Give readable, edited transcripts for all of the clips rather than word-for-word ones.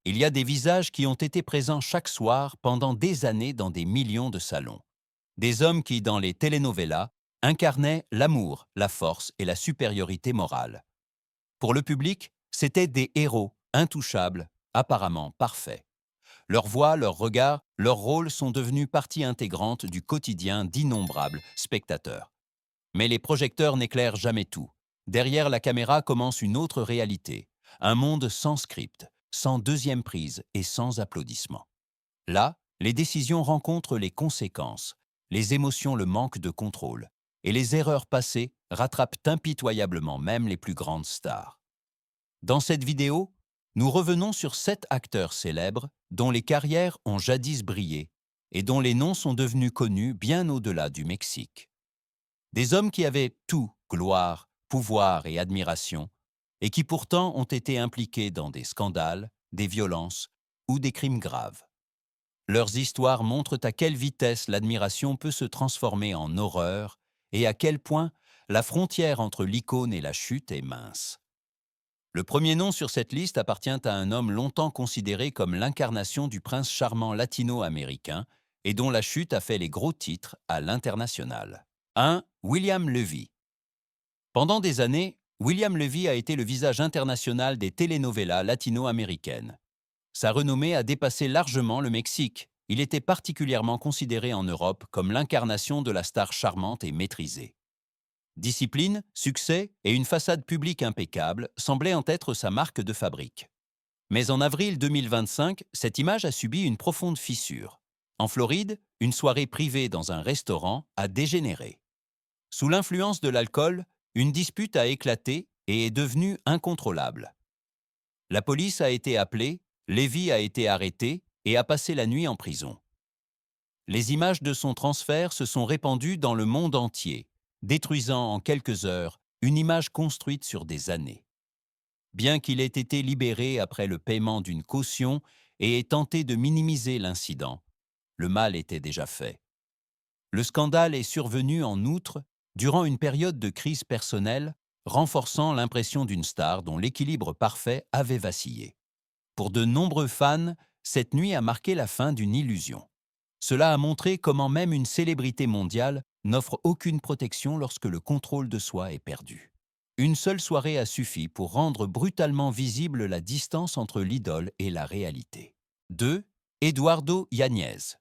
Il y a des visages qui ont été présents chaque soir pendant des années dans des millions de salons. Des hommes qui, dans les telenovelas, incarnaient l'amour, la force et la supériorité morale. Pour le public, c'étaient des héros, intouchables, apparemment parfaits. Leur voix, leur regard, leur rôle sont devenus partie intégrante du quotidien d'innombrables spectateurs. Mais les projecteurs n'éclairent jamais tout. Derrière la caméra commence une autre réalité, un monde sans script, sans deuxième prise et sans applaudissements. Là, les décisions rencontrent les conséquences, les émotions le manque de contrôle, et les erreurs passées rattrapent impitoyablement même les plus grandes stars. Dans cette vidéo, nous revenons sur 7 acteurs célèbres dont les carrières ont jadis brillé et dont les noms sont devenus connus bien au-delà du Mexique. Des hommes qui avaient tout, gloire, pouvoir et admiration, et qui pourtant ont été impliqués dans des scandales, des violences ou des crimes graves. Leurs histoires montrent à quelle vitesse l'admiration peut se transformer en horreur et à quel point la frontière entre l'icône et la chute est mince. Le premier nom sur cette liste appartient à un homme longtemps considéré comme l'incarnation du prince charmant latino-américain et dont la chute a fait les gros titres à l'international. 1. William Levy. Pendant des années, William Levy a été le visage international des telenovelas latino-américaines. Sa renommée a dépassé largement le Mexique. Il était particulièrement considéré en Europe comme l'incarnation de la star charmante et maîtrisée. Discipline, succès et une façade publique impeccable semblaient en être sa marque de fabrique. Mais en avril 2025, cette image a subi une profonde fissure. En Floride, une soirée privée dans un restaurant a dégénéré. Sous l'influence de l'alcool, une dispute a éclaté et est devenue incontrôlable. La police a été appelée, Levy a été arrêté et a passé la nuit en prison. Les images de son transfert se sont répandues dans le monde entier, détruisant en quelques heures une image construite sur des années. Bien qu'il ait été libéré après le paiement d'une caution et ait tenté de minimiser l'incident, le mal était déjà fait. Le scandale est survenu en outre durant une période de crise personnelle, renforçant l'impression d'une star dont l'équilibre parfait avait vacillé. Pour de nombreux fans, cette nuit a marqué la fin d'une illusion. Cela a montré comment même une célébrité mondiale n'offre aucune protection lorsque le contrôle de soi est perdu. Une seule soirée a suffi pour rendre brutalement visible la distance entre l'idole et la réalité. 2. Eduardo Yáñez.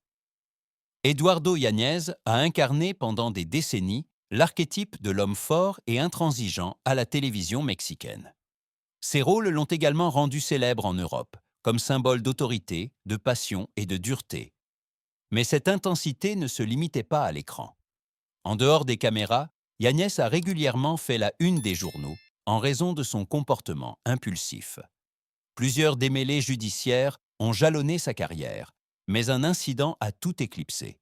Eduardo Yáñez a incarné pendant des décennies l'archétype de l'homme fort et intransigeant à la télévision mexicaine. Ses rôles l'ont également rendu célèbre en Europe, comme symbole d'autorité, de passion et de dureté. Mais cette intensité ne se limitait pas à l'écran. En dehors des caméras, Yáñez a régulièrement fait la une des journaux en raison de son comportement impulsif. Plusieurs démêlés judiciaires ont jalonné sa carrière, mais un incident a tout éclipsé.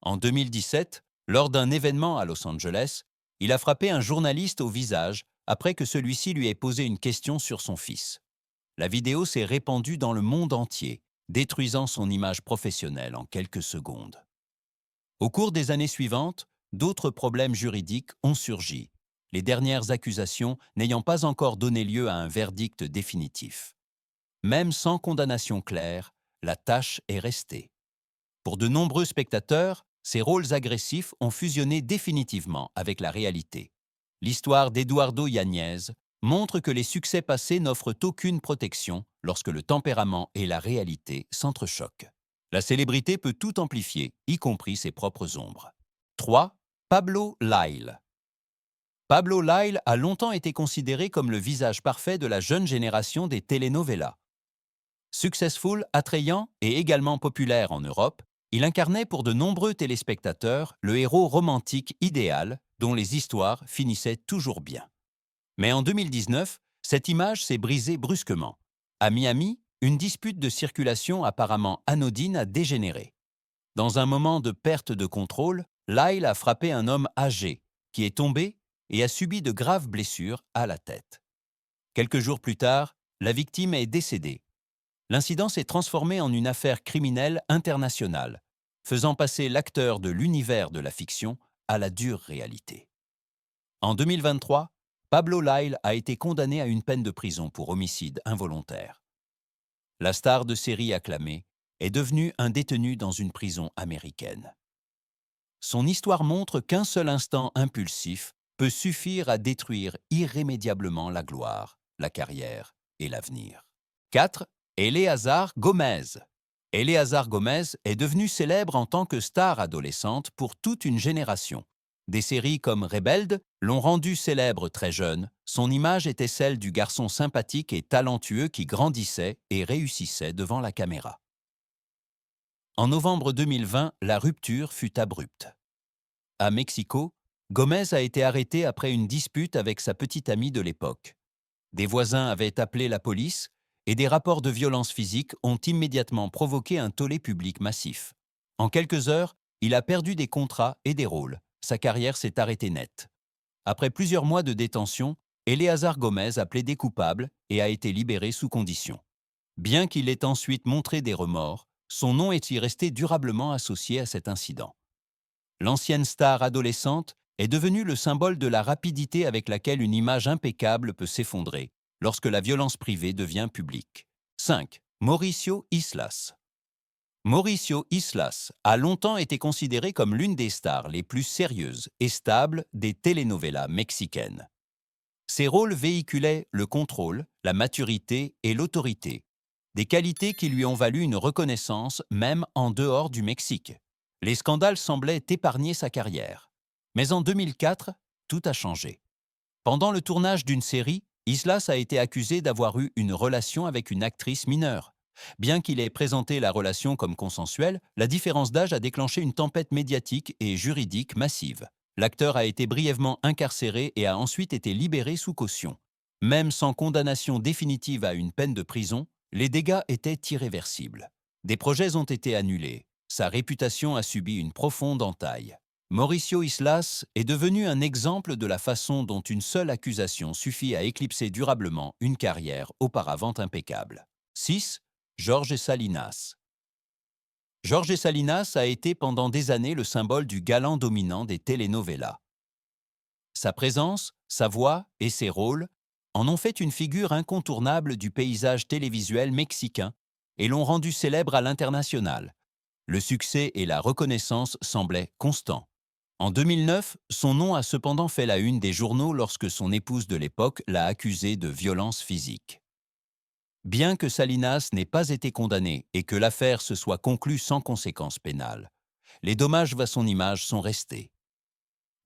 En 2017, lors d'un événement à Los Angeles, il a frappé un journaliste au visage après que celui-ci lui ait posé une question sur son fils. La vidéo s'est répandue dans le monde entier, détruisant son image professionnelle en quelques secondes. Au cours des années suivantes, d'autres problèmes juridiques ont surgi, les dernières accusations n'ayant pas encore donné lieu à un verdict définitif. Même sans condamnation claire, la tâche est restée. Pour de nombreux spectateurs, ces rôles agressifs ont fusionné définitivement avec la réalité. L'histoire d'Eduardo Yáñez montre que les succès passés n'offrent aucune protection lorsque le tempérament et la réalité s'entrechoquent. La célébrité peut tout amplifier, y compris ses propres ombres. 3. Pablo Lyle. Pablo Lyle a longtemps été considéré comme le visage parfait de la jeune génération des telenovelas. Successful, attrayant et également populaire en Europe, il incarnait pour de nombreux téléspectateurs le héros romantique idéal dont les histoires finissaient toujours bien. Mais en 2019, cette image s'est brisée brusquement. À Miami, une dispute de circulation apparemment anodine a dégénéré. Dans un moment de perte de contrôle, Lyle a frappé un homme âgé, qui est tombé et a subi de graves blessures à la tête. Quelques jours plus tard, la victime est décédée. L'incident s'est transformé en une affaire criminelle internationale, faisant passer l'acteur de l'univers de la fiction à la dure réalité. En 2023, Pablo Lyle a été condamné à une peine de prison pour homicide involontaire. la star de série acclamée, est devenue un détenu dans une prison américaine. Son histoire montre qu'un seul instant impulsif peut suffire à détruire irrémédiablement la gloire, la carrière et l'avenir. 4. Eleazar Gomez. Eleazar Gomez est devenu célèbre en tant que star adolescente pour toute une génération. Des séries comme Rebelde l'ont rendu célèbre très jeune. Son image était celle du garçon sympathique et talentueux qui grandissait et réussissait devant la caméra. En novembre 2020, la rupture fut abrupte. À Mexico, Gomez a été arrêté après une dispute avec sa petite amie de l'époque. Des voisins avaient appelé la police et des rapports de violence physique ont immédiatement provoqué un tollé public massif. En quelques heures, il a perdu des contrats et des rôles. Sa carrière s'est arrêtée net. Après plusieurs mois de détention, Eleazar Gomez a plaidé coupable et a été libéré sous condition. Bien qu'il ait ensuite montré des remords, son nom est-il resté durablement associé à cet incident. L'ancienne star adolescente est devenue le symbole de la rapidité avec laquelle une image impeccable peut s'effondrer lorsque la violence privée devient publique. 5. Mauricio Islas. Mauricio Islas a longtemps été considéré comme l'une des stars les plus sérieuses et stables des telenovelas mexicaines. Ses rôles véhiculaient le contrôle, la maturité et l'autorité, des qualités qui lui ont valu une reconnaissance même en dehors du Mexique. Les scandales semblaient épargner sa carrière. Mais en 2004, tout a changé. Pendant le tournage d'une série, Islas a été accusé d'avoir eu une relation avec une actrice mineure. Bien qu'il ait présenté la relation comme consensuelle, la différence d'âge a déclenché une tempête médiatique et juridique massive. L'acteur a été brièvement incarcéré et a ensuite été libéré sous caution. Même sans condamnation définitive à une peine de prison, les dégâts étaient irréversibles. Des projets ont été annulés. Sa réputation a subi une profonde entaille. Mauricio Islas est devenu un exemple de la façon dont une seule accusation suffit à éclipser durablement une carrière auparavant impeccable. 6. Jorge Salinas. Jorge Salinas a été pendant des années le symbole du galant dominant des telenovelas. Sa présence, sa voix et ses rôles en ont fait une figure incontournable du paysage télévisuel mexicain et l'ont rendu célèbre à l'international. Le succès et la reconnaissance semblaient constants. En 2009, son nom a cependant fait la une des journaux lorsque son épouse de l'époque l'a accusé de violence physique. Bien que Salinas n'ait pas été condamné et que l'affaire se soit conclue sans conséquences pénales, les dommages à son image sont restés.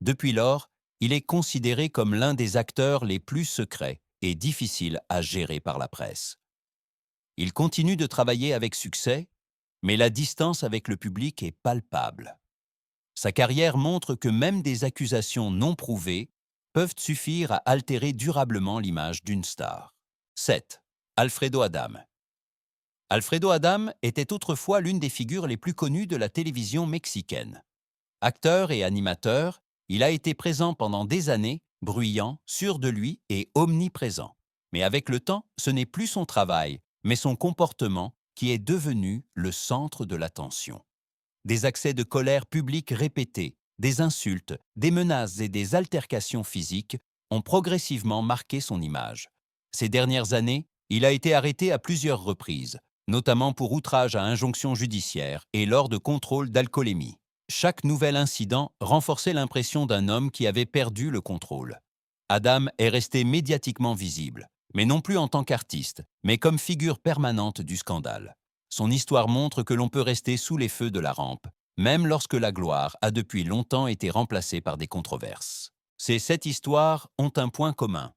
Depuis lors, il est considéré comme l'un des acteurs les plus secrets et difficiles à gérer par la presse. Il continue de travailler avec succès, mais la distance avec le public est palpable. Sa carrière montre que même des accusations non prouvées peuvent suffire à altérer durablement l'image d'une star. 7. Alfredo Adame. Alfredo Adame était autrefois l'une des figures les plus connues de la télévision mexicaine. Acteur et animateur, il a été présent pendant des années, bruyant, sûr de lui et omniprésent. Mais avec le temps, ce n'est plus son travail, mais son comportement qui est devenu le centre de l'attention. Des accès de colère publique répétés, des insultes, des menaces et des altercations physiques ont progressivement marqué son image. Ces dernières années, il a été arrêté à plusieurs reprises, notamment pour outrage à injonction judiciaire et lors de contrôles d'alcoolémie. Chaque nouvel incident renforçait l'impression d'un homme qui avait perdu le contrôle. Adam est resté médiatiquement visible, mais non plus en tant qu'artiste, mais comme figure permanente du scandale. Son histoire montre que l'on peut rester sous les feux de la rampe, même lorsque la gloire a depuis longtemps été remplacée par des controverses. Ces 7 histoires ont un point commun.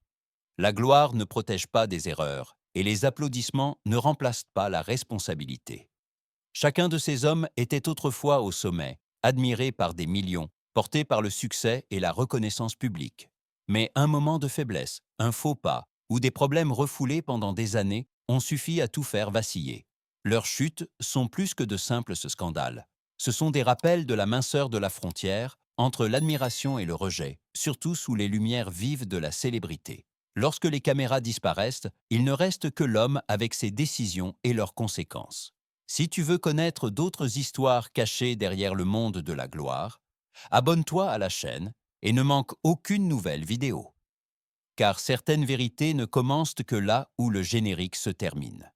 La gloire ne protège pas des erreurs, et les applaudissements ne remplacent pas la responsabilité. Chacun de ces hommes était autrefois au sommet, admiré par des millions, porté par le succès et la reconnaissance publique. Mais un moment de faiblesse, un faux pas, ou des problèmes refoulés pendant des années ont suffi à tout faire vaciller. Leurs chutes sont plus que de simples scandales. Ce sont des rappels de la minceur de la frontière entre l'admiration et le rejet, surtout sous les lumières vives de la célébrité. Lorsque les caméras disparaissent, il ne reste que l'homme avec ses décisions et leurs conséquences. Si tu veux connaître d'autres histoires cachées derrière le monde de la gloire, abonne-toi à la chaîne et ne manque aucune nouvelle vidéo. Car certaines vérités ne commencent que là où le générique se termine.